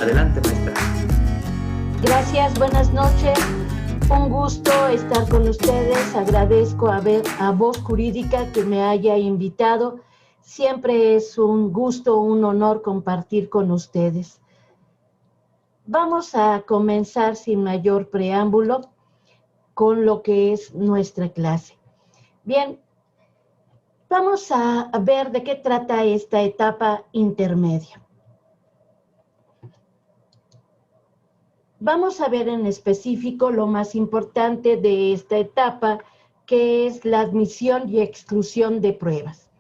Adelante, maestra. Gracias, buenas noches. Un gusto estar con ustedes. Agradezco a Voz Jurídica que me haya invitado. Siempre es un gusto, un honor compartir con ustedes. Vamos a comenzar sin mayor preámbulo con lo que es nuestra clase. Bien, vamos a ver de qué trata esta etapa intermedia. Vamos a ver en específico lo más importante de esta etapa, que es la admisión y exclusión de pruebas.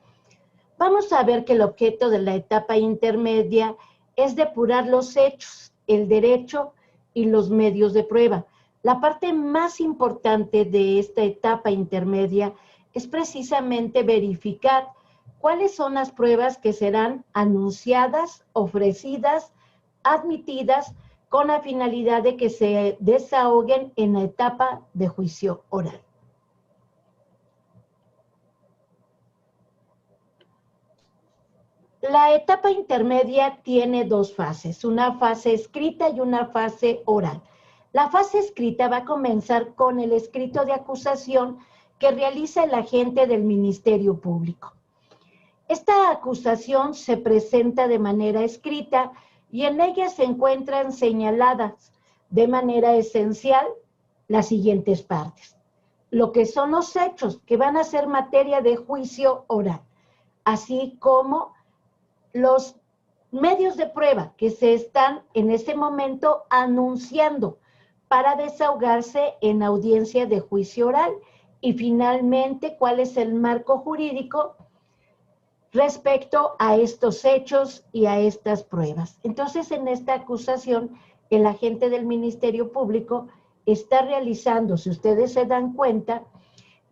Vamos a ver que el objeto de la etapa intermedia es depurar los hechos, el derecho y los medios de prueba. La parte más importante de esta etapa intermedia es precisamente verificar cuáles son las pruebas que serán anunciadas, ofrecidas, admitidas, con la finalidad de que se desahoguen en la etapa de juicio oral. La etapa intermedia tiene dos fases, una fase escrita y una fase oral. La fase escrita va a comenzar con el escrito de acusación que realiza el agente del Ministerio Público. Esta acusación se presenta de manera escrita y en ella se encuentran señaladas de manera esencial las siguientes partes. Lo que son los hechos que van a ser materia de juicio oral, así como los medios de prueba que se están en ese momento anunciando para desahogarse en audiencia de juicio oral y finalmente cuál es el marco jurídico respecto a estos hechos y a estas pruebas. Entonces, en esta acusación, el agente del Ministerio Público está realizando, si ustedes se dan cuenta,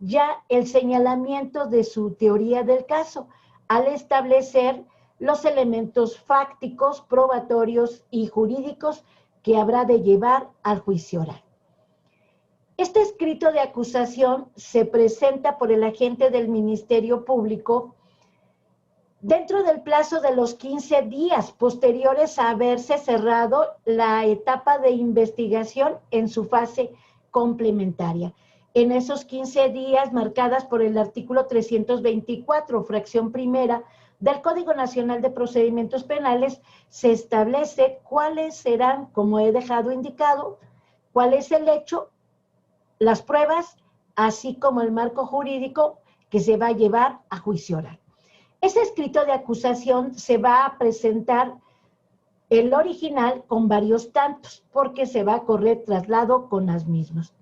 ya el señalamiento de su teoría del caso, al establecer los elementos fácticos, probatorios y jurídicos que habrá de llevar al juicio oral. Este escrito de acusación se presenta por el agente del Ministerio Público dentro del plazo de los 15 días posteriores a haberse cerrado la etapa de investigación en su fase complementaria. En esos 15 días marcadas por el artículo 324, fracción primera del Código Nacional de Procedimientos Penales, se establece cuáles serán, como he dejado indicado, cuál es el hecho, las pruebas, así como el marco jurídico que se va a llevar a juicio oral. Ese escrito de acusación se va a presentar el original con varios tantos, porque se va a correr traslado con las mismas.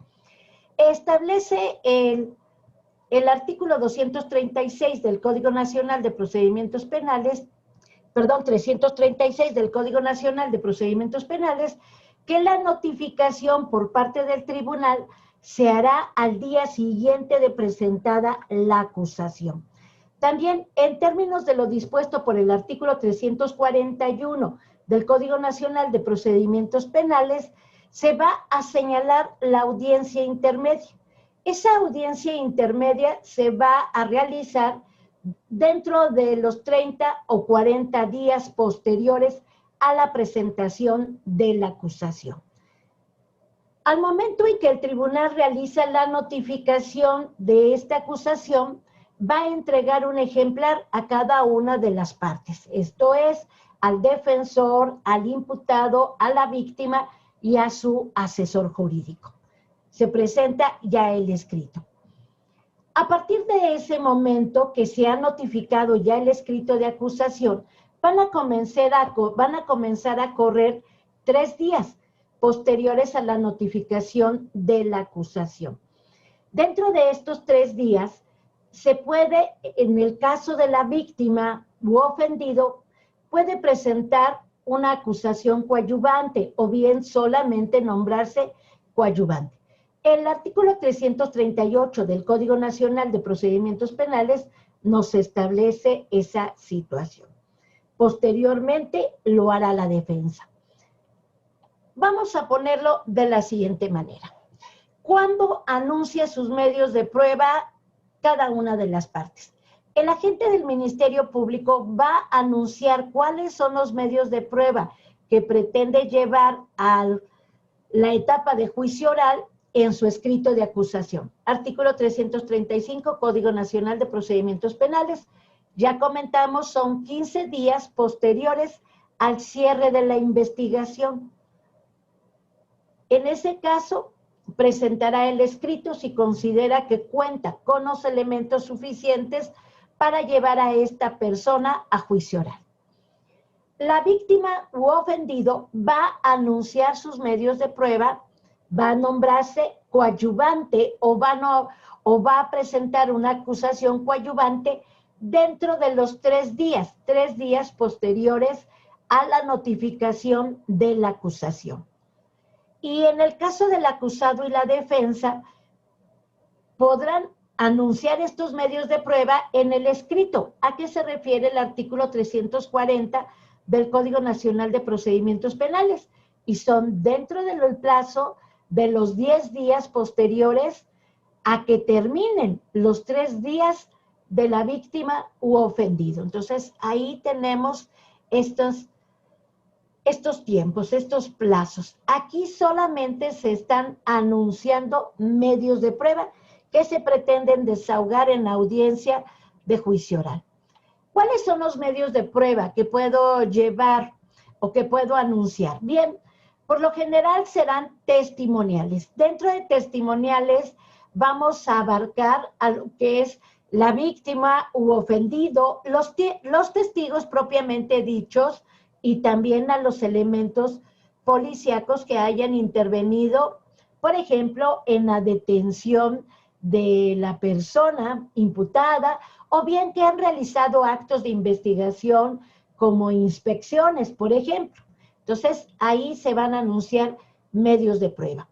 Establece el artículo 236 del Código Nacional de Procedimientos Penales, 336 del Código Nacional de Procedimientos Penales, que la notificación por parte del tribunal se hará al día siguiente de presentada la acusación. También, en términos de lo dispuesto por el artículo 341 del Código Nacional de Procedimientos Penales, se va a señalar la audiencia intermedia. Esa audiencia intermedia se va a realizar dentro de los 30 o 40 días posteriores a la presentación de la acusación. Al momento en que el tribunal realiza la notificación de esta acusación, va a entregar un ejemplar a cada una de las partes, esto es, al defensor, al imputado, a la víctima y a su asesor jurídico. Se presenta ya el escrito. A partir de ese momento que se ha notificado ya el escrito de acusación, van a comenzar a correr 3 días posteriores a la notificación de la acusación. Dentro de estos 3 días, se puede, en el caso de la víctima u ofendido, puede presentar una acusación coadyuvante o bien solamente nombrarse coadyuvante. El artículo 338 del Código Nacional de Procedimientos Penales nos establece esa situación. Posteriormente lo hará la defensa. Vamos a ponerlo de la siguiente manera. ¿Cuándo anuncia sus medios de prueba cada una de las partes? El agente del Ministerio Público va a anunciar cuáles son los medios de prueba que pretende llevar a la etapa de juicio oral en su escrito de acusación. Artículo 335, Código Nacional de Procedimientos Penales. Ya comentamos, son 15 días posteriores al cierre de la investigación. En ese caso, presentará el escrito si considera que cuenta con los elementos suficientes para llevar a esta persona a juicio oral. La víctima u ofendido va a anunciar sus medios de prueba, va a nombrarse coadyuvante o va a presentar una acusación coadyuvante dentro de los 3 días posteriores a la notificación de la acusación. Y en el caso del acusado y la defensa, podrán anunciar estos medios de prueba en el escrito. ¿A qué se refiere el artículo 340 del Código Nacional de Procedimientos Penales? Y son dentro del plazo de los 10 días posteriores a que terminen los 3 días de la víctima u ofendido. Entonces, ahí tenemos estos tiempos, estos plazos. Aquí solamente se están anunciando medios de prueba que se pretenden desahogar en la audiencia de juicio oral. ¿Cuáles son los medios de prueba que puedo llevar o que puedo anunciar? Bien, por lo general serán testimoniales. Dentro de testimoniales vamos a abarcar a lo que es la víctima u ofendido, los testigos propiamente dichos y también a los elementos policíacos que hayan intervenido, por ejemplo, en la detención de la persona imputada, o bien que han realizado actos de investigación como inspecciones, por ejemplo. Entonces, ahí se van a anunciar medios de prueba.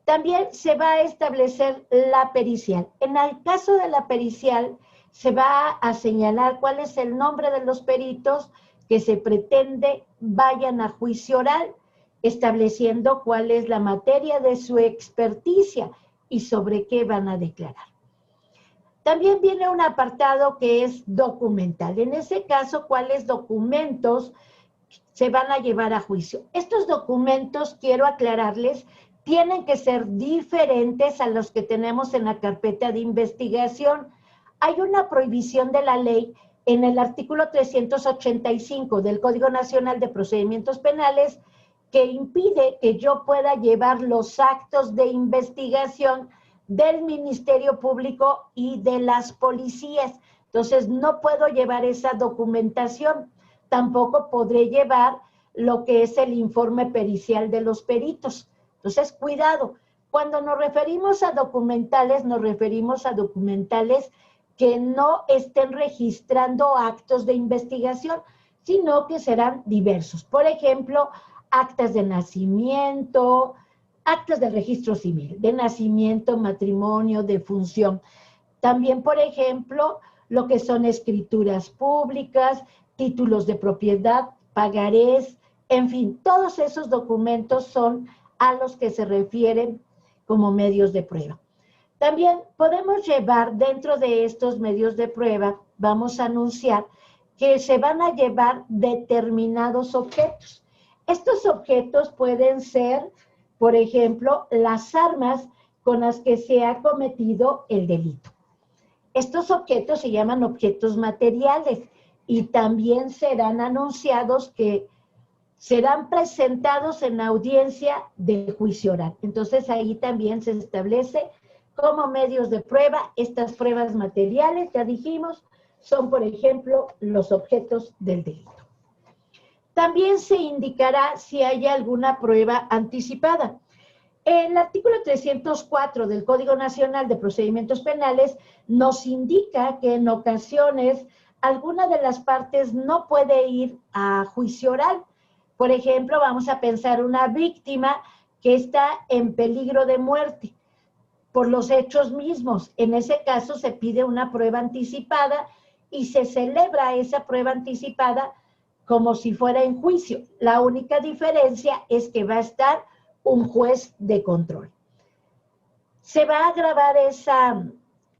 También se va a establecer la pericial. En el caso de la pericial, se va a señalar cuál es el nombre de los peritos que se pretende vayan a juicio oral, estableciendo cuál es la materia de su experticia y sobre qué van a declarar. También viene un apartado que es documental. En ese caso, cuáles documentos se van a llevar a juicio. Estos documentos, quiero aclararles, tienen que ser diferentes a los que tenemos en la carpeta de investigación. Hay una prohibición de la ley en el artículo 385 del Código Nacional de Procedimientos Penales que impide que yo pueda llevar los actos de investigación del Ministerio Público y de las policías. Entonces, no puedo llevar esa documentación. Tampoco podré llevar lo que es el informe pericial de los peritos. Entonces, cuidado. Cuando nos referimos a documentales, nos referimos a documentales que no estén registrando actos de investigación, sino que serán diversos. Por ejemplo, actas de nacimiento, actas de registro civil, de nacimiento, matrimonio, defunción. También, por ejemplo, lo que son escrituras públicas, títulos de propiedad, pagarés, en fin, todos esos documentos son a los que se refieren como medios de prueba. También podemos llevar dentro de estos medios de prueba, vamos a anunciar que se van a llevar determinados objetos. Estos objetos pueden ser, por ejemplo, las armas con las que se ha cometido el delito. Estos objetos se llaman objetos materiales y también serán anunciados que serán presentados en audiencia de juicio oral. Entonces, ahí también se establece como medios de prueba estas pruebas materiales, ya dijimos, son, por ejemplo, los objetos del delito. También se indicará si hay alguna prueba anticipada. El artículo 304 del Código Nacional de Procedimientos Penales nos indica que en ocasiones alguna de las partes no puede ir a juicio oral. Por ejemplo, vamos a pensar una víctima que está en peligro de muerte por los hechos mismos. En ese caso se pide una prueba anticipada y se celebra esa prueba anticipada como si fuera en juicio. La única diferencia es que va a estar un juez de control. Se va a grabar esa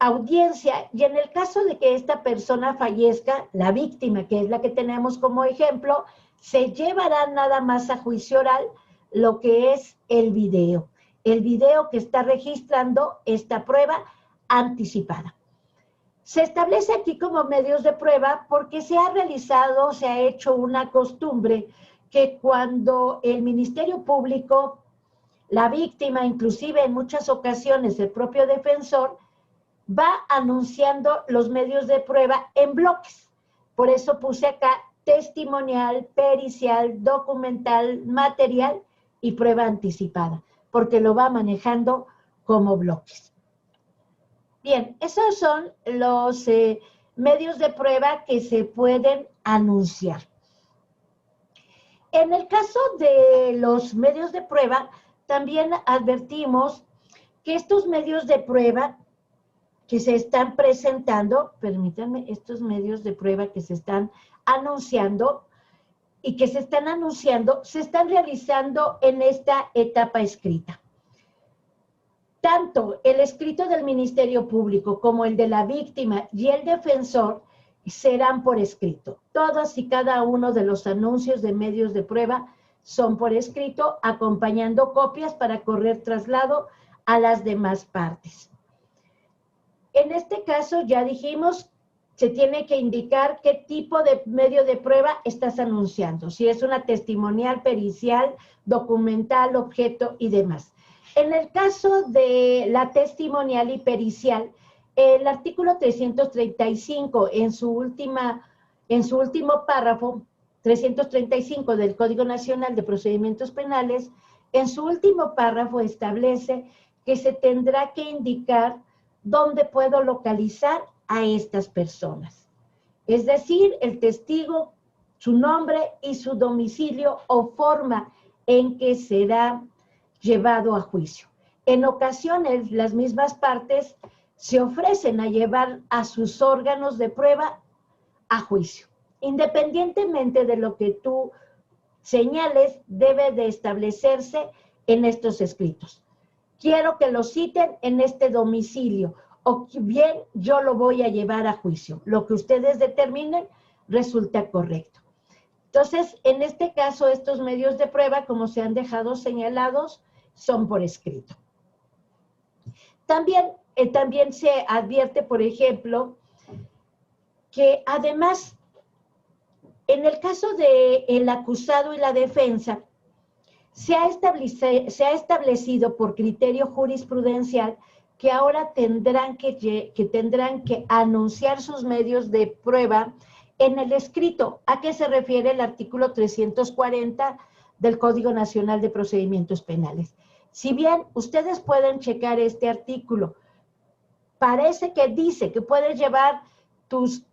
audiencia, y en el caso de que esta persona fallezca, la víctima, que es la que tenemos como ejemplo, se llevará nada más a juicio oral lo que es el video que está registrando esta prueba anticipada. Se establece aquí como medios de prueba porque se ha hecho una costumbre que cuando el Ministerio Público, la víctima, inclusive en muchas ocasiones el propio defensor, va anunciando los medios de prueba en bloques. Por eso puse acá testimonial, pericial, documental, material y prueba anticipada, porque lo va manejando como bloques. Bien, esos son los medios de prueba que se pueden anunciar. En el caso de los medios de prueba, también advertimos que estos medios de prueba que se están presentando, permítanme, estos medios de prueba que se están anunciando y que se están realizando en esta etapa escrita. Tanto el escrito del Ministerio Público como el de la víctima y el defensor serán por escrito. Todos y cada uno de los anuncios de medios de prueba son por escrito, acompañando copias para correr traslado a las demás partes. En este caso, ya dijimos, se tiene que indicar qué tipo de medio de prueba estás anunciando, si es una testimonial, pericial, documental, objeto y demás. En el caso de la testimonial y pericial, el artículo 335 en su último párrafo, 335 del Código Nacional de Procedimientos Penales, en su último párrafo establece que se tendrá que indicar dónde puedo localizar a estas personas. Es decir, el testigo, su nombre y su domicilio o forma en que será llevado a juicio. En ocasiones, las mismas partes se ofrecen a llevar a sus órganos de prueba a juicio. Independientemente de lo que tú señales, debe de establecerse en estos escritos. Quiero que lo citen en este domicilio, o bien yo lo voy a llevar a juicio. Lo que ustedes determinen resulta correcto. Entonces, en este caso, estos medios de prueba, como se han dejado señalados, son por escrito. También se advierte, por ejemplo, que además, en el caso del acusado y la defensa, se ha establecido por criterio jurisprudencial que ahora tendrán que anunciar sus medios de prueba en el escrito. ¿A qué se refiere el artículo 340 del Código Nacional de Procedimientos Penales? Si bien ustedes pueden checar este artículo, parece que dice que puedes llevar tus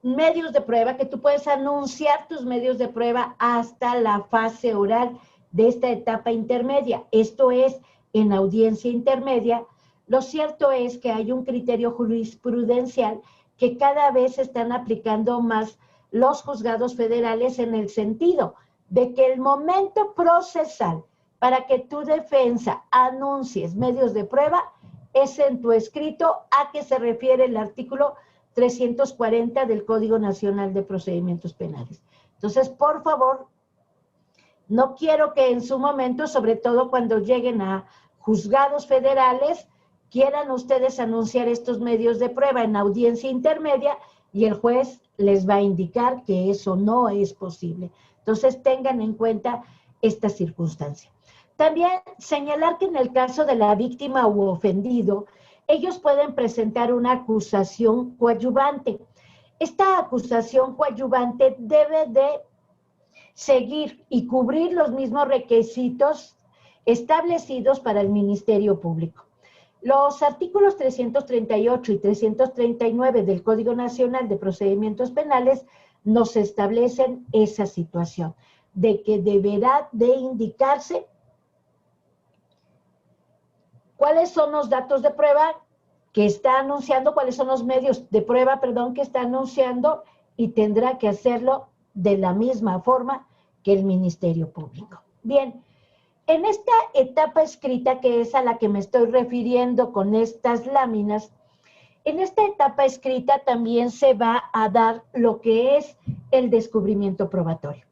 medios de prueba, que tú puedes anunciar tus medios de prueba hasta la fase oral de esta etapa intermedia. Esto es, en audiencia intermedia. Lo cierto es que hay un criterio jurisprudencial que cada vez se están aplicando más los juzgados federales en el sentido de que el momento procesal para que tu defensa anuncies medios de prueba es en tu escrito, a que se refiere el artículo 340 del Código Nacional de Procedimientos Penales. Entonces, por favor, no quiero que en su momento, sobre todo cuando lleguen a juzgados federales, quieran ustedes anunciar estos medios de prueba en audiencia intermedia y el juez les va a indicar que eso no es posible. Entonces, tengan en cuenta esta circunstancia. También señalar que en el caso de la víctima u ofendido, ellos pueden presentar una acusación coadyuvante. Esta acusación coadyuvante debe de seguir y cubrir los mismos requisitos establecidos para el Ministerio Público. Los artículos 338 y 339 del Código Nacional de Procedimientos Penales nos establecen esa situación, de que deberá de indicarse cuáles son los datos de prueba que está anunciando, cuáles son los medios de prueba, que está anunciando, y tendrá que hacerlo de la misma forma que el Ministerio Público. Bien, en esta etapa escrita, que es a la que me estoy refiriendo con estas láminas, En esta etapa escrita también se va a dar lo que es el descubrimiento probatorio.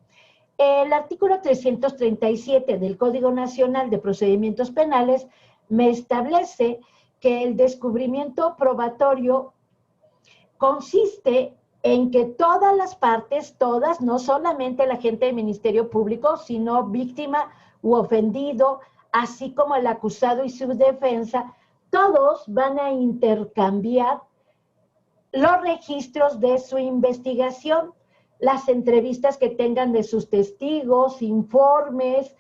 El artículo 337 del Código Nacional de Procedimientos Penales me establece que el descubrimiento probatorio consiste en que todas las partes, todas, no solamente el agente del Ministerio Público, sino víctima u ofendido, así como el acusado y su defensa, todos van a intercambiar los registros de su investigación, las entrevistas que tengan de sus testigos, informes,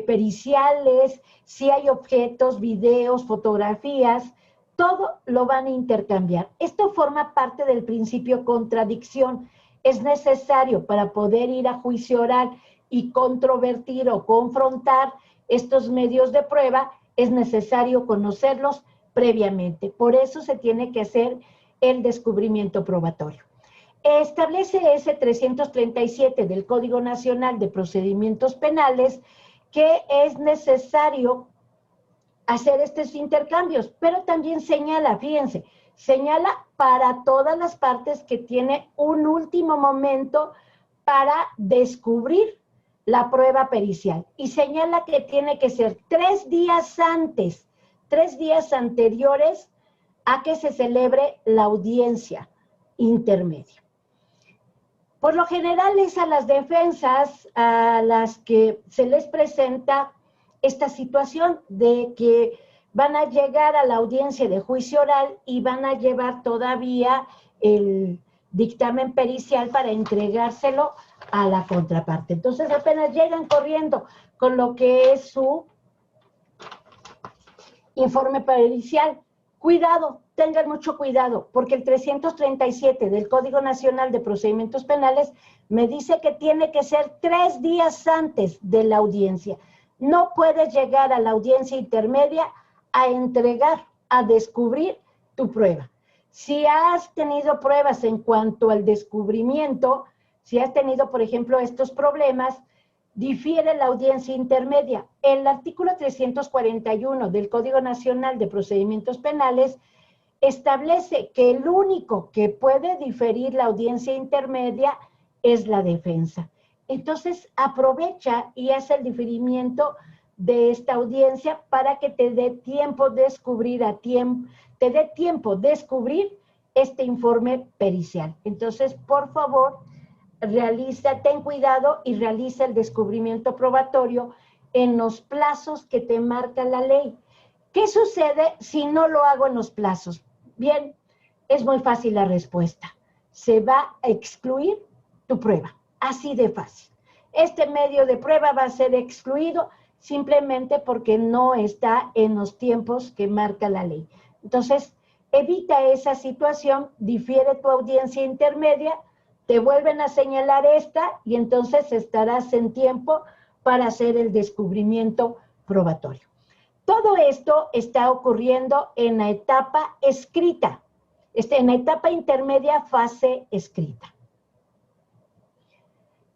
periciales, si hay objetos, videos, fotografías, todo lo van a intercambiar. Esto forma parte del principio contradicción. Es necesario para poder ir a juicio oral y controvertir o confrontar estos medios de prueba, es necesario conocerlos previamente. Por eso se tiene que hacer el descubrimiento probatorio. Establece ese 337 del Código Nacional de Procedimientos Penales que es necesario hacer estos intercambios, pero también señala, fíjense, señala para todas las partes que tiene un último momento para descubrir la prueba pericial y señala que tiene que ser 3 días antes, 3 días anteriores a que se celebre la audiencia intermedia. Por lo general es a las defensas a las que se les presenta esta situación de que van a llegar a la audiencia de juicio oral y van a llevar todavía el dictamen pericial para entregárselo a la contraparte. Entonces apenas llegan corriendo con lo que es su informe pericial. Cuidado, tengan mucho cuidado, porque el 337 del Código Nacional de Procedimientos Penales me dice que tiene que ser 3 días antes de la audiencia. No puedes llegar a la audiencia intermedia a entregar, a descubrir tu prueba. Si has tenido pruebas en cuanto al descubrimiento, si has tenido, por ejemplo, estos problemas, difiere la audiencia intermedia. El artículo 341 del Código Nacional de Procedimientos Penales establece que el único que puede diferir la audiencia intermedia es la defensa. Entonces, aprovecha y hace el diferimiento de esta audiencia para que te dé tiempo descubrir este informe pericial. Entonces, por favor, ten cuidado y realiza el descubrimiento probatorio en los plazos que te marca la ley. ¿Qué sucede si no lo hago en los plazos? Bien, es muy fácil la respuesta. Se va a excluir tu prueba, así de fácil. Este medio de prueba va a ser excluido simplemente porque no está en los tiempos que marca la ley. Entonces, evita esa situación, difiere tu audiencia intermedia, te vuelven a señalar esta y entonces estarás en tiempo para hacer el descubrimiento probatorio. Todo esto está ocurriendo en la etapa escrita, en la etapa intermedia, fase escrita.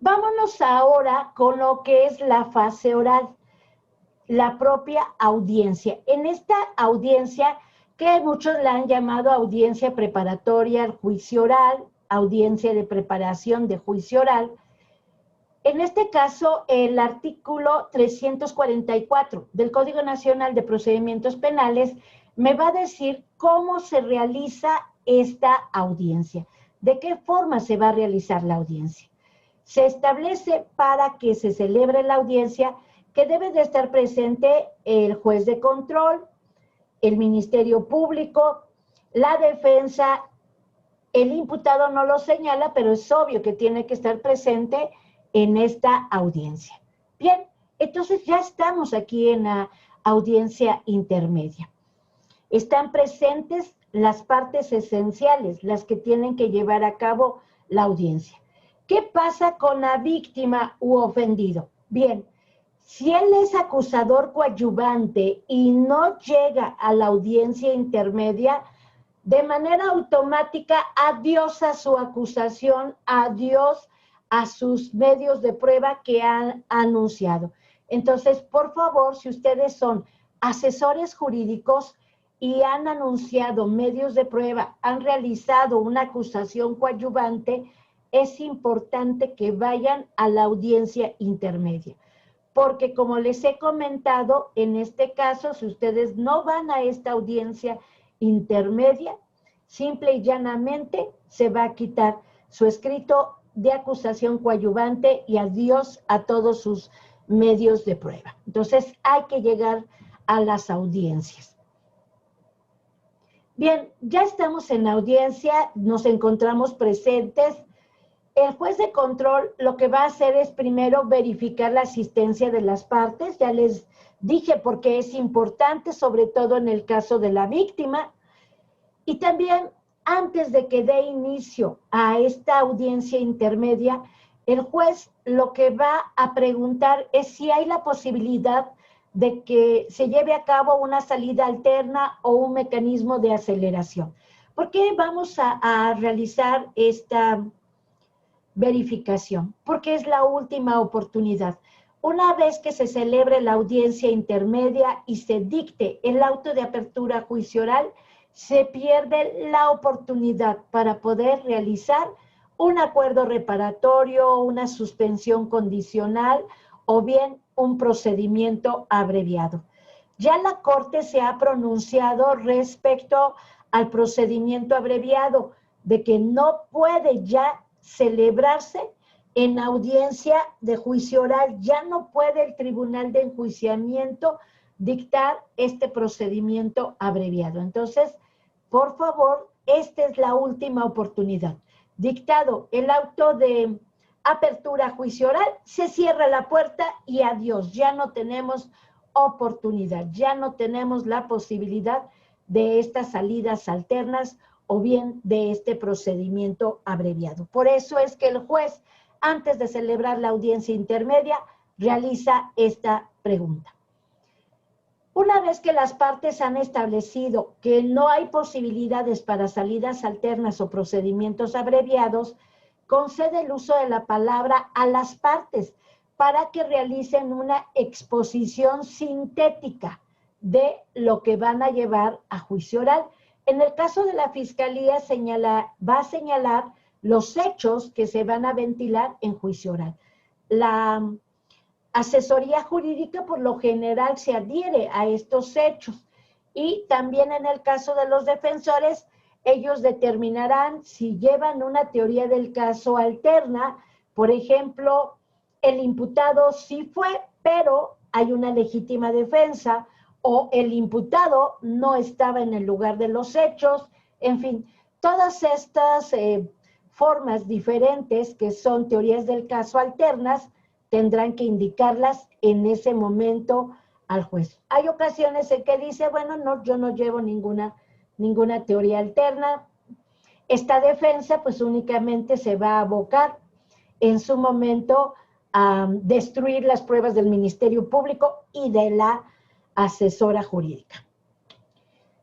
Vámonos ahora con lo que es la fase oral, la propia audiencia. En esta audiencia, que muchos la han llamado audiencia preparatoria al juicio oral, audiencia de preparación de juicio oral. En este caso, el artículo 344 del Código Nacional de Procedimientos Penales me va a decir cómo se realiza esta audiencia, de qué forma se va a realizar la audiencia. Se establece para que se celebre la audiencia que debe de estar presente el juez de control, el Ministerio Público, la defensa. El imputado no lo señala, pero es obvio que tiene que estar presente en esta audiencia. Bien, entonces ya estamos aquí en la audiencia intermedia. Están presentes las partes esenciales, las que tienen que llevar a cabo la audiencia. ¿Qué pasa con la víctima u ofendido? Bien, si él es acusador coadyuvante y no llega a la audiencia intermedia, de manera automática, adiós a su acusación, adiós a sus medios de prueba que han anunciado. Entonces, por favor, si ustedes son asesores jurídicos, y han anunciado medios de prueba, han realizado una acusación coadyuvante, es importante que vayan a la audiencia intermedia. Porque como les he comentado, en este caso, si ustedes no van a esta audiencia intermedia, simple y llanamente se va a quitar su escrito de acusación coadyuvante y adiós a todos sus medios de prueba. Entonces hay que llegar a las audiencias. Bien, ya estamos en audiencia, nos encontramos presentes. El juez de control lo que va a hacer es primero verificar la asistencia de las partes. Ya les dije por qué es importante, sobre todo en el caso de la víctima. Y también, antes de que dé inicio a esta audiencia intermedia, el juez lo que va a preguntar es si hay la posibilidad de que se lleve a cabo una salida alterna o un mecanismo de aceleración. ¿Por qué vamos a realizar esta verificación? Porque es la última oportunidad. Una vez que se celebre la audiencia intermedia y se dicte el auto de apertura a juicio oral, se pierde la oportunidad para poder realizar un acuerdo reparatorio, una suspensión condicional o bien un procedimiento abreviado. Ya la Corte se ha pronunciado respecto al procedimiento abreviado, de que no puede ya celebrarse en audiencia de juicio oral, ya no puede el Tribunal de Enjuiciamiento dictar este procedimiento abreviado. Entonces, por favor, esta es la última oportunidad. Dictado el auto de apertura a juicio oral, se cierra la puerta y adiós, ya no tenemos oportunidad, ya no tenemos la posibilidad de estas salidas alternas o bien de este procedimiento abreviado. Por eso es que el juez, antes de celebrar la audiencia intermedia, realiza esta pregunta. Una vez que las partes han establecido que no hay posibilidades para salidas alternas o procedimientos abreviados, concede el uso de la palabra a las partes para que realicen una exposición sintética de lo que van a llevar a juicio oral. En el caso de la Fiscalía va a señalar los hechos que se van a ventilar en juicio oral. La asesoría jurídica por lo general se adhiere a estos hechos y también en el caso de los defensores, ellos determinarán si llevan una teoría del caso alterna. Por ejemplo, el imputado sí fue, pero hay una legítima defensa, o el imputado no estaba en el lugar de los hechos. En fin, todas estas formas diferentes que son teorías del caso alternas tendrán que indicarlas en ese momento al juez. Hay ocasiones en que dice, bueno, no, yo no llevo ninguna teoría alterna. Esta defensa pues únicamente se va a abocar en su momento a destruir las pruebas del Ministerio Público y de la asesora jurídica.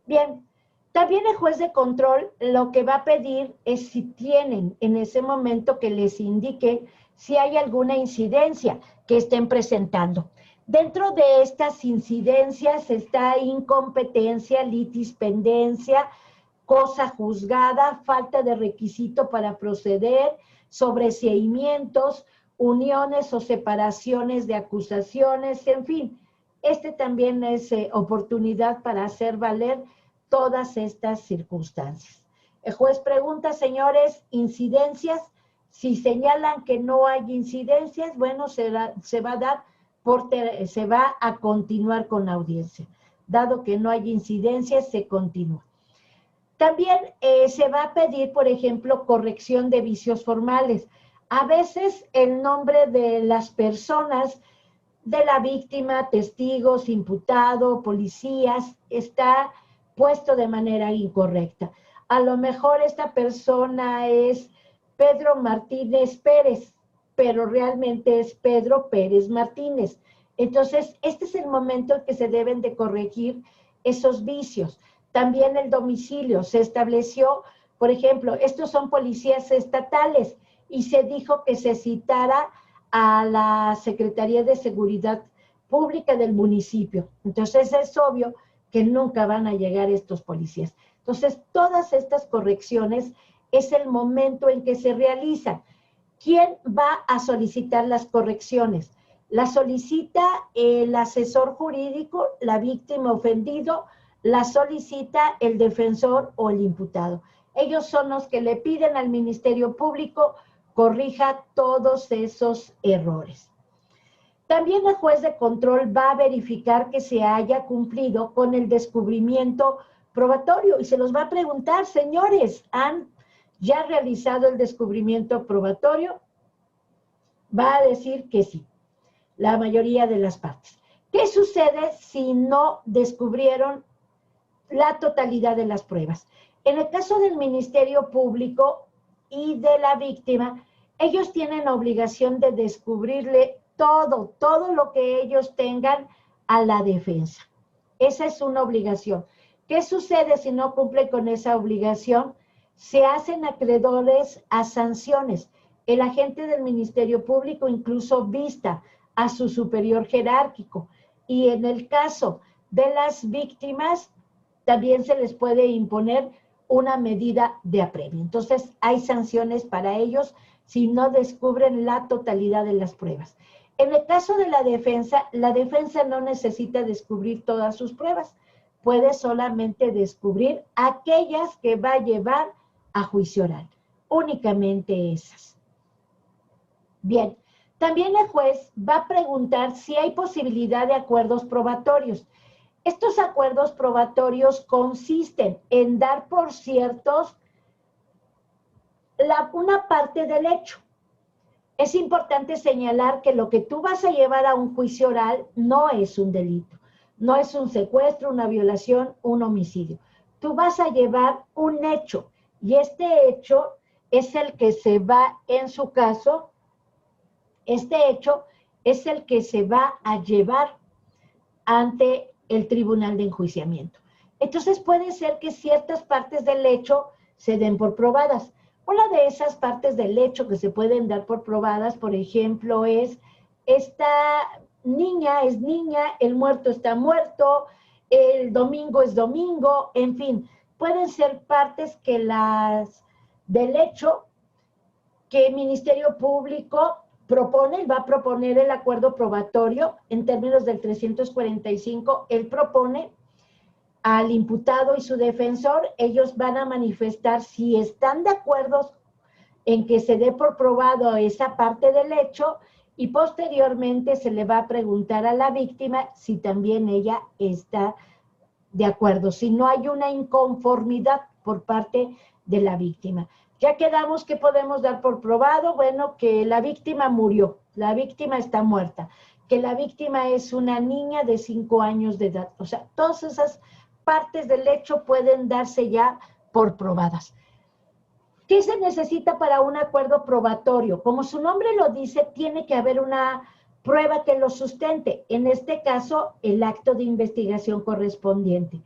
Bien, también el juez de control lo que va a pedir es si tienen en ese momento que les indique si hay alguna incidencia que estén presentando. Dentro de estas incidencias está incompetencia, litispendencia, cosa juzgada, falta de requisito para proceder, sobreseimientos, uniones o separaciones de acusaciones, en fin. Este también es oportunidad para hacer valer todas estas circunstancias. El juez pregunta, señores, incidencias. Si señalan que no hay incidencias, bueno, se va a continuar con la audiencia. Dado que no hay incidencias, se continúa. También se va a pedir, por ejemplo, corrección de vicios formales. A veces el nombre de las personas, de la víctima, testigos, imputado, policías, está puesto de manera incorrecta. A lo mejor esta persona es Pedro Martínez Pérez, pero realmente es Pedro Pérez Martínez. Entonces, este es el momento en que se deben de corregir esos vicios. También el domicilio se estableció, por ejemplo, estos son policías estatales y se dijo que se citara a la Secretaría de Seguridad Pública del municipio. Entonces, es obvio que nunca van a llegar estos policías. Entonces, todas estas correcciones es el momento en que se realizan. ¿Quién va a solicitar las correcciones? La solicita el asesor jurídico, la víctima ofendido, la solicita el defensor o el imputado. Ellos son los que le piden al Ministerio Público corrija todos esos errores. También el juez de control va a verificar que se haya cumplido con el descubrimiento probatorio y se los va a preguntar, señores, ¿han ya realizado el descubrimiento probatorio? Va a decir que sí, la mayoría de las partes. ¿Qué sucede si no descubrieron la totalidad de las pruebas? En el caso del Ministerio Público y de la víctima, ellos tienen obligación de descubrirle todo lo que ellos tengan a la defensa. Esa es una obligación. ¿Qué sucede si no cumple con esa obligación? Se hacen acreedores a sanciones. El agente del Ministerio Público incluso vista a su superior jerárquico. Y en el caso de las víctimas, también se les puede imponer una medida de apremio. Entonces, hay sanciones para ellos si no descubren la totalidad de las pruebas. En el caso de la defensa no necesita descubrir todas sus pruebas. Puede solamente descubrir aquellas que va a llevar a juicio oral. Únicamente esas. Bien, también el juez va a preguntar si hay posibilidad de acuerdos probatorios. Estos acuerdos probatorios consisten en dar por ciertos una parte del hecho. Es importante señalar que lo que tú vas a llevar a un juicio oral no es un delito, no es un secuestro, una violación, un homicidio. Tú vas a llevar un hecho y este hecho es el que se va, en su caso, este hecho es el que se va a llevar ante el tribunal de enjuiciamiento. Entonces puede ser que ciertas partes del hecho se den por probadas. Una de esas partes del hecho que se pueden dar por probadas, por ejemplo, es esta niña es niña, el muerto está muerto, el domingo es domingo, en fin, pueden ser partes que del hecho que el Ministerio Público propone, va a proponer el acuerdo probatorio en términos del 345, él propone al imputado y su defensor, ellos van a manifestar si están de acuerdo en que se dé por probado esa parte del hecho y posteriormente se le va a preguntar a la víctima si también ella está de acuerdo, si no hay una inconformidad por parte de la víctima. Ya quedamos que podemos dar por probado, bueno, que la víctima murió, la víctima está muerta, que la víctima es una niña de 5 años de edad. O sea, todas esas partes del hecho pueden darse ya por probadas. ¿Qué se necesita para un acuerdo probatorio? Como su nombre lo dice, tiene que haber una prueba que lo sustente. En este caso, el acto de investigación correspondiente.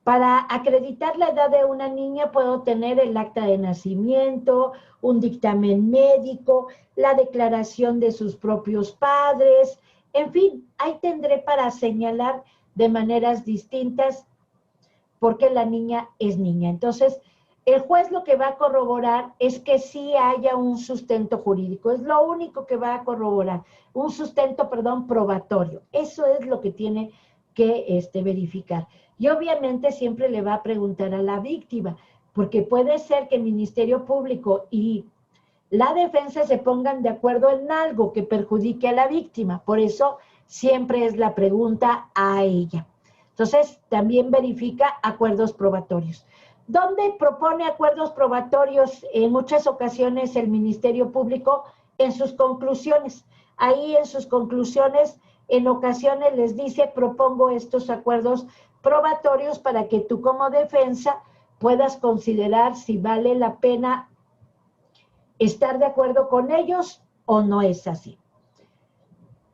Para acreditar la edad de una niña puedo tener el acta de nacimiento, un dictamen médico, la declaración de sus propios padres, en fin, ahí tendré para señalar de maneras distintas porque la niña es niña. Entonces, el juez lo que va a corroborar es que sí haya un sustento jurídico, es lo único que va a corroborar, un sustento, probatorio. Eso es lo que tiene que verificar. Y obviamente siempre le va a preguntar a la víctima, porque puede ser que el Ministerio Público y la defensa se pongan de acuerdo en algo que perjudique a la víctima. Por eso siempre es la pregunta a ella. Entonces, también verifica acuerdos probatorios. ¿Dónde propone acuerdos probatorios? En muchas ocasiones el Ministerio Público en sus conclusiones. Ahí en sus conclusiones, en ocasiones les dice, propongo estos acuerdos probatorios para que tú como defensa puedas considerar si vale la pena estar de acuerdo con ellos o no es así.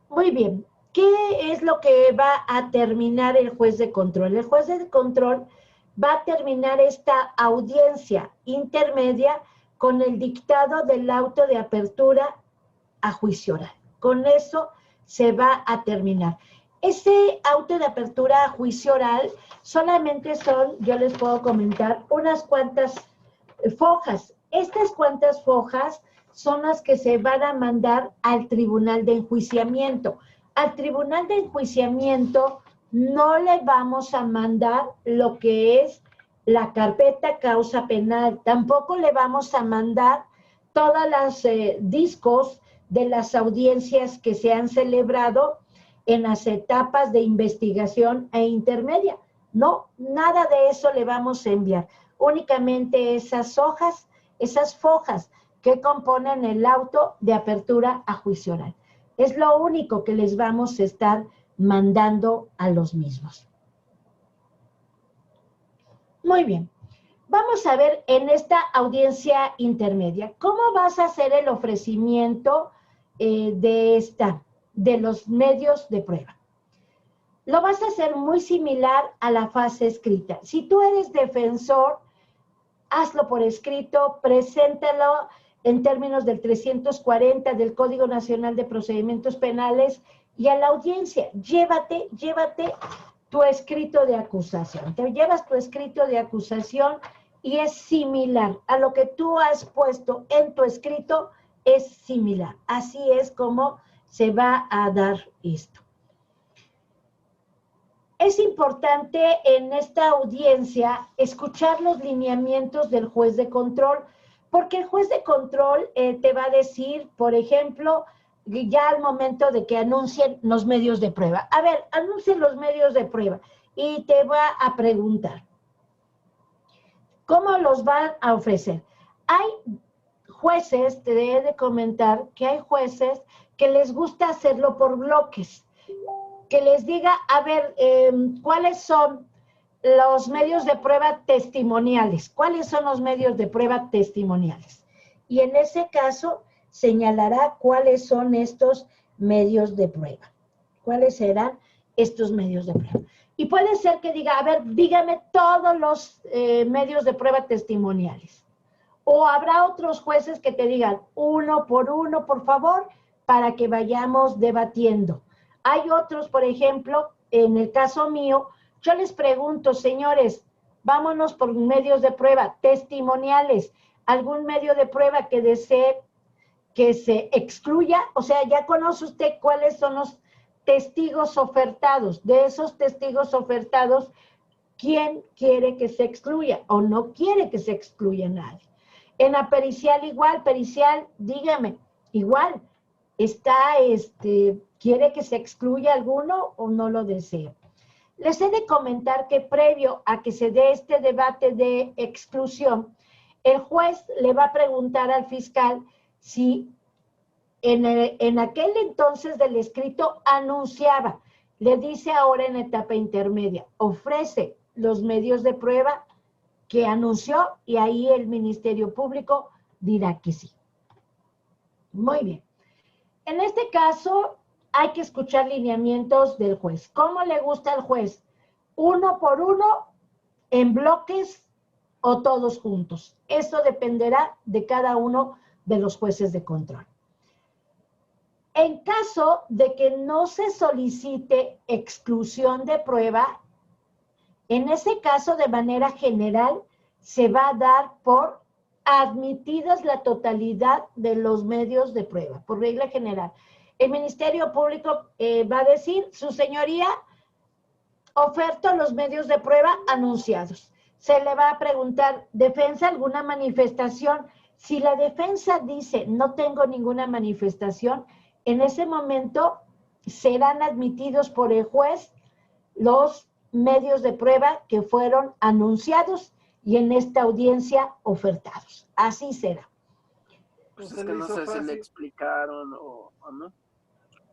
Muy bien. ¿Qué es lo que va a terminar el juez de control? El juez de control va a terminar esta audiencia intermedia con el dictado del auto de apertura a juicio oral. Con eso se va a terminar. Ese auto de apertura a juicio oral solamente son, yo les puedo comentar, unas cuantas fojas. Estas cuantas fojas son las que se van a mandar al tribunal de enjuiciamiento. Al tribunal de enjuiciamiento no le vamos a mandar lo que es la carpeta causa penal, tampoco le vamos a mandar todas las discos de las audiencias que se han celebrado en las etapas de investigación e intermedia. No, nada de eso le vamos a enviar. Únicamente esas hojas, esas fojas que componen el auto de apertura a juicio oral. Es lo único que les vamos a estar mandando a los mismos. Muy bien. Vamos a ver en esta audiencia intermedia, ¿cómo vas a hacer el ofrecimiento de los medios de prueba? Lo vas a hacer muy similar a la fase escrita. Si tú eres defensor, hazlo por escrito, preséntalo en términos del 340 del Código Nacional de Procedimientos Penales y a la audiencia, llévate tu escrito de acusación. Te llevas tu escrito de acusación y es similar a lo que tú has puesto en tu escrito, es similar. Así es como se va a dar esto. Es importante en esta audiencia escuchar los lineamientos del juez de control, porque el juez de control te va a decir, por ejemplo, ya al momento de que anuncien los medios de prueba. A ver, anuncien los medios de prueba y te va a preguntar, ¿cómo los van a ofrecer? Hay jueces, te he de comentar que hay jueces que les gusta hacerlo por bloques, que les diga, a ver, ¿cuáles son los medios de prueba testimoniales? ¿Cuáles son los medios de prueba testimoniales? Y en ese caso señalará cuáles son estos medios de prueba. ¿Cuáles serán estos medios de prueba? Y puede ser que diga, a ver, dígame todos los medios de prueba testimoniales. O habrá otros jueces que te digan, uno, por favor, para que vayamos debatiendo. Hay otros, por ejemplo, en el caso mío, yo les pregunto, señores, vámonos por medios de prueba testimoniales, algún medio de prueba que desee que se excluya, o sea, ya conoce usted cuáles son los testigos ofertados. De esos testigos ofertados, ¿quién quiere que se excluya o no quiere que se excluya nadie? En la pericial igual, pericial, dígame, igual, ¿quiere que se excluya alguno o no lo desea? Les he de comentar que previo a que se dé este debate de exclusión, el juez le va a preguntar al fiscal si en aquel entonces del escrito anunciaba, le dice ahora en etapa intermedia, ofrece los medios de prueba que anunció y ahí el Ministerio Público dirá que sí. Muy bien. En este caso hay que escuchar lineamientos del juez. ¿Cómo le gusta al juez? ¿Uno por uno, en bloques o todos juntos? Eso dependerá de cada uno de los jueces de control. En caso de que no se solicite exclusión de prueba, en ese caso, de manera general, se va a dar por admitidas la totalidad de los medios de prueba, por regla general. El Ministerio Público va a decir, su señoría, oferto los medios de prueba anunciados. Se le va a preguntar, ¿defensa alguna manifestación? Si la defensa dice, no tengo ninguna manifestación, en ese momento serán admitidos por el juez los medios de prueba que fueron anunciados y en esta audiencia ofertados. Así será. Pues es que no sé si le explicaron o no.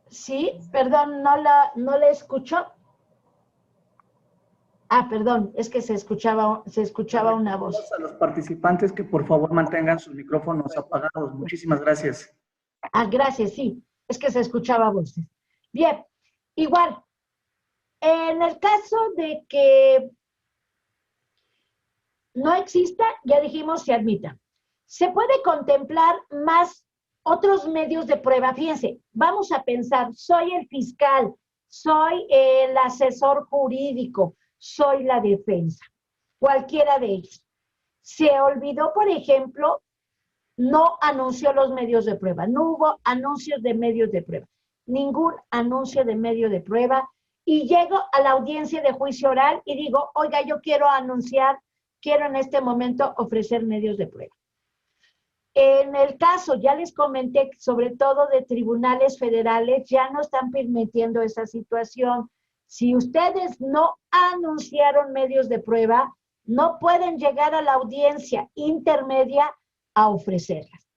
Sí, perdón, no le escuchó. Ah, perdón, es que se escuchaba una voz. A los participantes que por favor mantengan sus micrófonos apagados. Muchísimas gracias. Ah, gracias, sí, es que se escuchaba voces. Bien, igual, en el caso de que no exista, ya dijimos, se admita. Se puede contemplar más otros medios de prueba. Fíjense, vamos a pensar, soy el fiscal, soy el asesor jurídico, soy la defensa, cualquiera de ellos. Se olvidó, por ejemplo, no anunció los medios de prueba, no hubo anuncios de medios de prueba, ningún anuncio de medio de prueba, y llego a la audiencia de juicio oral y digo, oiga, yo quiero anunciar, quiero en este momento ofrecer medios de prueba. En el caso, ya les comenté, sobre todo de tribunales federales, ya no están permitiendo esa situación. Si ustedes no anunciaron medios de prueba, no pueden llegar a la audiencia intermedia a ofrecerlas.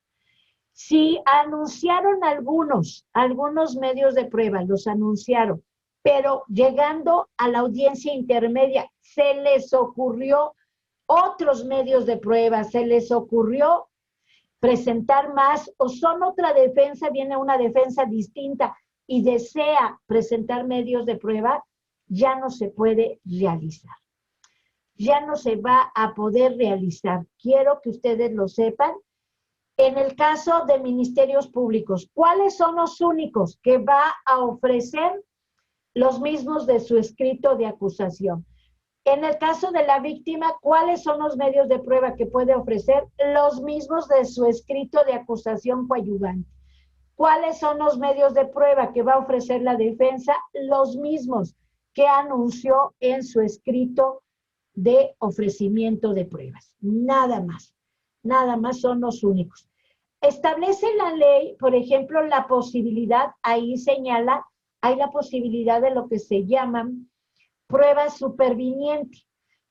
Si anunciaron algunos medios de prueba, los anunciaron, pero llegando a la audiencia intermedia se les ocurrió otros medios de prueba, se les ocurrió presentar más, o son otra defensa, viene una defensa distinta y desea presentar medios de prueba, ya no se puede realizar. Ya no se va a poder realizar. Quiero que ustedes lo sepan. En el caso de ministerios públicos, ¿cuáles son los únicos que va a ofrecer los mismos de su escrito de acusación? En el caso de la víctima, ¿cuáles son los medios de prueba que puede ofrecer? Los mismos de su escrito de acusación coadyuvante. ¿Cuáles son los medios de prueba que va a ofrecer la defensa? Los mismos que anunció en su escrito de ofrecimiento de pruebas. Nada más son los únicos. Establece la ley, por ejemplo, la posibilidad, ahí señala, hay la posibilidad de lo que se llaman prueba superviniente,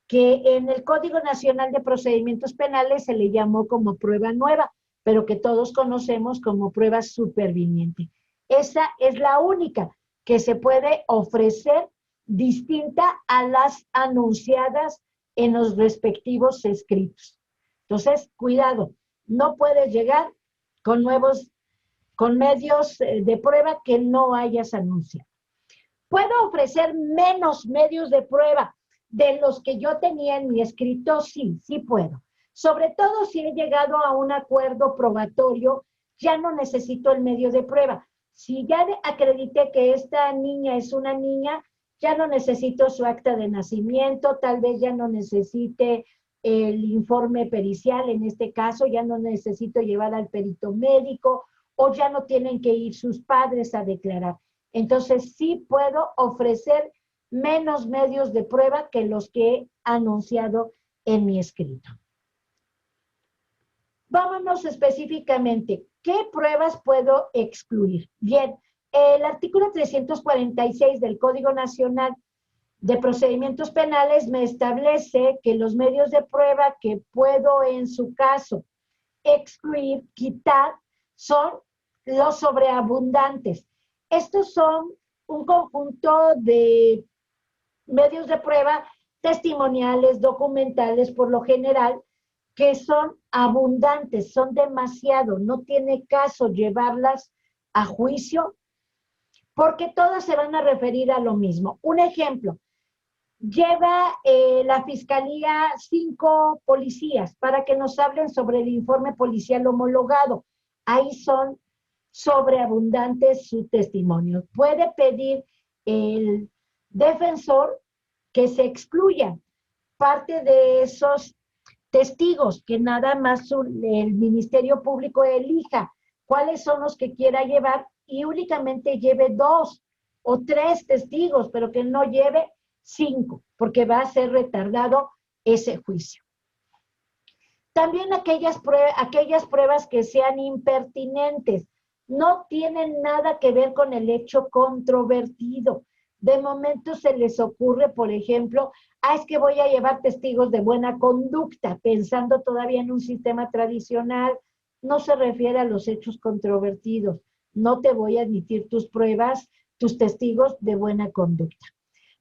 que en el Código Nacional de Procedimientos Penales se le llamó como prueba nueva, pero que todos conocemos como prueba superviniente. Esa es la única que se puede ofrecer distinta a las anunciadas en los respectivos escritos. Entonces, cuidado, no puedes llegar con medios de prueba que no hayas anunciado. ¿Puedo ofrecer menos medios de prueba de los que yo tenía en mi escrito? Sí, sí puedo. Sobre todo si he llegado a un acuerdo probatorio, ya no necesito el medio de prueba. Si ya acredité que esta niña es una niña, ya no necesito su acta de nacimiento, tal vez ya no necesite el informe pericial, en este caso ya no necesito llevar al perito médico o ya no tienen que ir sus padres a declarar. Entonces sí puedo ofrecer menos medios de prueba que los que he anunciado en mi escrito. Vámonos específicamente, ¿qué pruebas puedo excluir? Bien, el artículo 346 del Código Nacional de Procedimientos Penales me establece que los medios de prueba que puedo en su caso excluir, quitar, son los sobreabundantes. Estos son un conjunto de medios de prueba testimoniales, documentales, por lo general, que son abundantes, son demasiado, no tiene caso llevarlas a juicio, porque todas se van a referir a lo mismo. Un ejemplo, lleva la Fiscalía 5 policías para que nos hablen sobre el informe policial homologado. Ahí son sobreabundantes sus testimonios. Puede pedir el defensor que se excluya parte de esos testigos, que nada más el Ministerio Público elija cuáles son los que quiera llevar y únicamente lleve 2 o 3 testigos, pero que no lleve 5, porque va a ser retardado ese juicio. También aquellas pruebas que sean impertinentes, no tienen nada que ver con el hecho controvertido. De momento se les ocurre, por ejemplo, es que voy a llevar testigos de buena conducta, pensando todavía en un sistema tradicional. No se refiere a los hechos controvertidos. No te voy a admitir tus pruebas, tus testigos de buena conducta.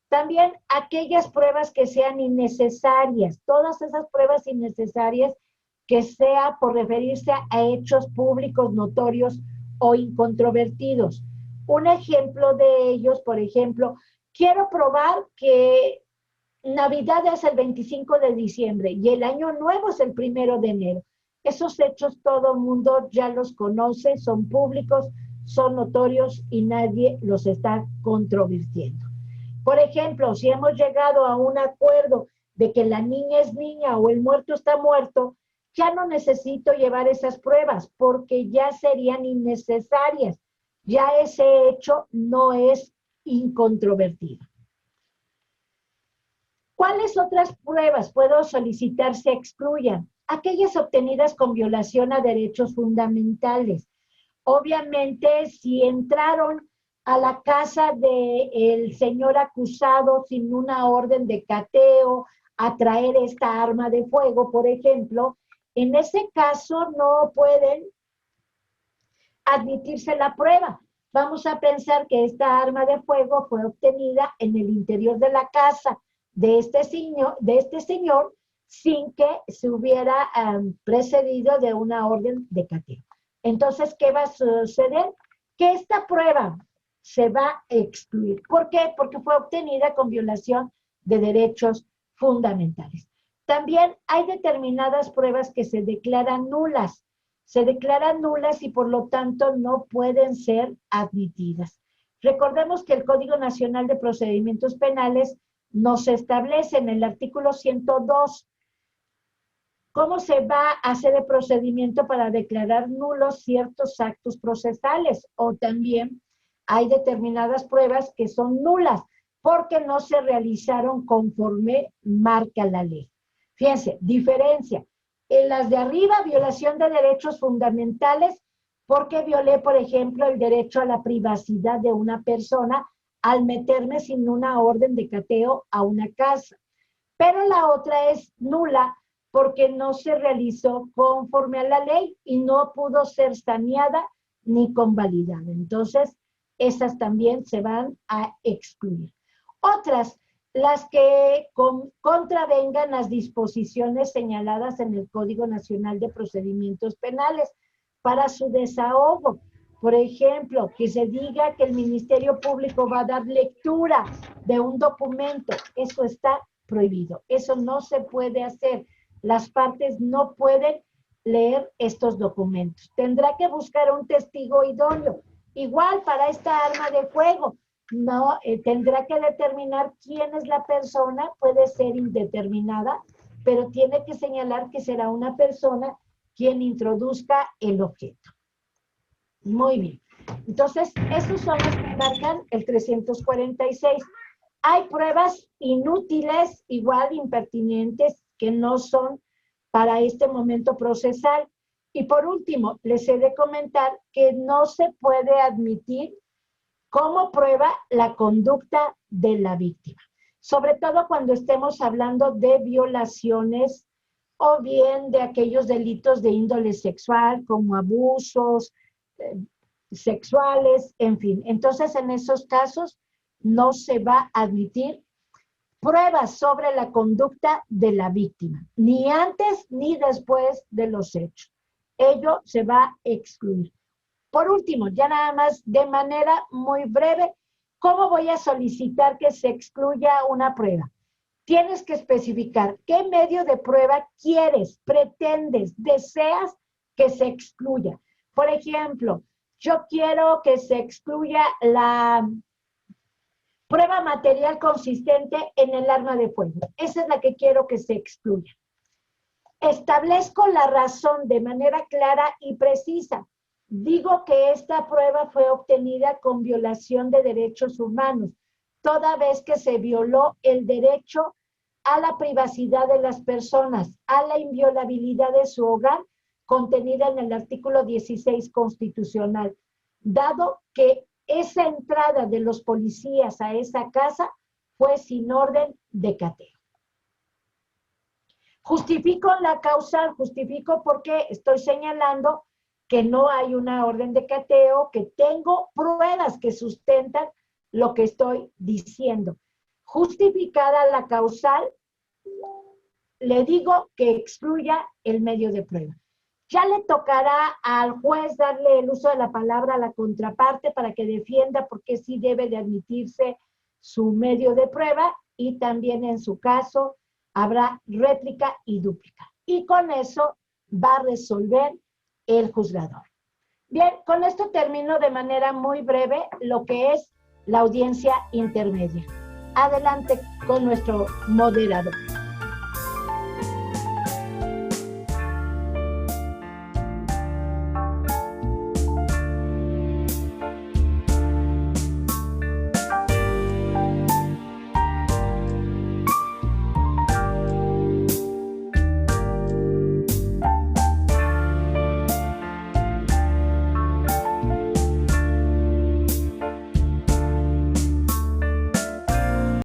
También aquellas pruebas que sean innecesarias, todas esas pruebas innecesarias que sea por referirse a hechos públicos notorios o incontrovertidos. Un ejemplo de ellos, por ejemplo, quiero probar que Navidad es el 25 de diciembre y el Año Nuevo es el 1 de enero. Esos hechos todo el mundo ya los conoce, son públicos, son notorios y nadie los está controvirtiendo. Por ejemplo, si hemos llegado a un acuerdo de que la niña es niña o el muerto está muerto, ya no necesito llevar esas pruebas porque ya serían innecesarias. Ya ese hecho no es incontrovertido. ¿Cuáles otras pruebas puedo solicitar se excluyan? Aquellas obtenidas con violación a derechos fundamentales. Obviamente, si entraron a la casa del señor acusado sin una orden de cateo a traer esta arma de fuego, por ejemplo, en ese caso no pueden admitirse la prueba. Vamos a pensar que esta arma de fuego fue obtenida en el interior de la casa de este señor sin que se hubiera precedido de una orden de cateo. Entonces, ¿qué va a suceder? Que esta prueba se va a excluir. ¿Por qué? Porque fue obtenida con violación de derechos fundamentales. También hay determinadas pruebas que se declaran nulas. Se declaran nulas y por lo tanto no pueden ser admitidas. Recordemos que el Código Nacional de Procedimientos Penales nos establece en el artículo 102 cómo se va a hacer el procedimiento para declarar nulos ciertos actos procesales, o también hay determinadas pruebas que son nulas porque no se realizaron conforme marca la ley. Fíjense, diferencia. En las de arriba, violación de derechos fundamentales, porque violé, por ejemplo, el derecho a la privacidad de una persona al meterme sin una orden de cateo a una casa. Pero la otra es nula porque no se realizó conforme a la ley y no pudo ser saneada ni convalidada. Entonces, esas también se van a excluir. Otras, las que contravengan las disposiciones señaladas en el Código Nacional de Procedimientos Penales para su desahogo. Por ejemplo, que se diga que el Ministerio Público va a dar lectura de un documento. Eso está prohibido. Eso no se puede hacer. Las partes no pueden leer estos documentos. Tendrá que buscar un testigo idóneo. Igual para esta arma de fuego. No, tendrá que determinar quién es la persona, puede ser indeterminada, pero tiene que señalar que será una persona quien introduzca el objeto. Muy bien. Entonces, esos son los que marcan el 346. Hay pruebas inútiles, igual impertinentes, que no son para este momento procesal. Y por último, les he de comentar que no se puede admitir como prueba la conducta de la víctima, sobre todo cuando estemos hablando de violaciones o bien de aquellos delitos de índole sexual, como abusos sexuales, en fin. Entonces, en esos casos no se va a admitir pruebas sobre la conducta de la víctima, ni antes ni después de los hechos. Ello se va a excluir. Por último, ya nada más de manera muy breve, ¿cómo voy a solicitar que se excluya una prueba? Tienes que especificar qué medio de prueba quieres, pretendes, deseas que se excluya. Por ejemplo, yo quiero que se excluya la prueba material consistente en el arma de fuego. Esa es la que quiero que se excluya. Establezco la razón de manera clara y precisa. Digo que esta prueba fue obtenida con violación de derechos humanos, toda vez que se violó el derecho a la privacidad de las personas, a la inviolabilidad de su hogar, contenida en el artículo 16 constitucional, dado que esa entrada de los policías a esa casa fue sin orden de cateo. Justifico la causal, justifico porque estoy señalando que no hay una orden de cateo, que tengo pruebas que sustentan lo que estoy diciendo. Justificada la causal, le digo que excluya el medio de prueba. Ya le tocará al juez darle el uso de la palabra a la contraparte para que defienda por qué sí debe de admitirse su medio de prueba y también en su caso habrá réplica y dúplica. Y con eso va a resolver el juzgador. Bien, con esto termino de manera muy breve lo que es la audiencia intermedia. Adelante con nuestro moderador.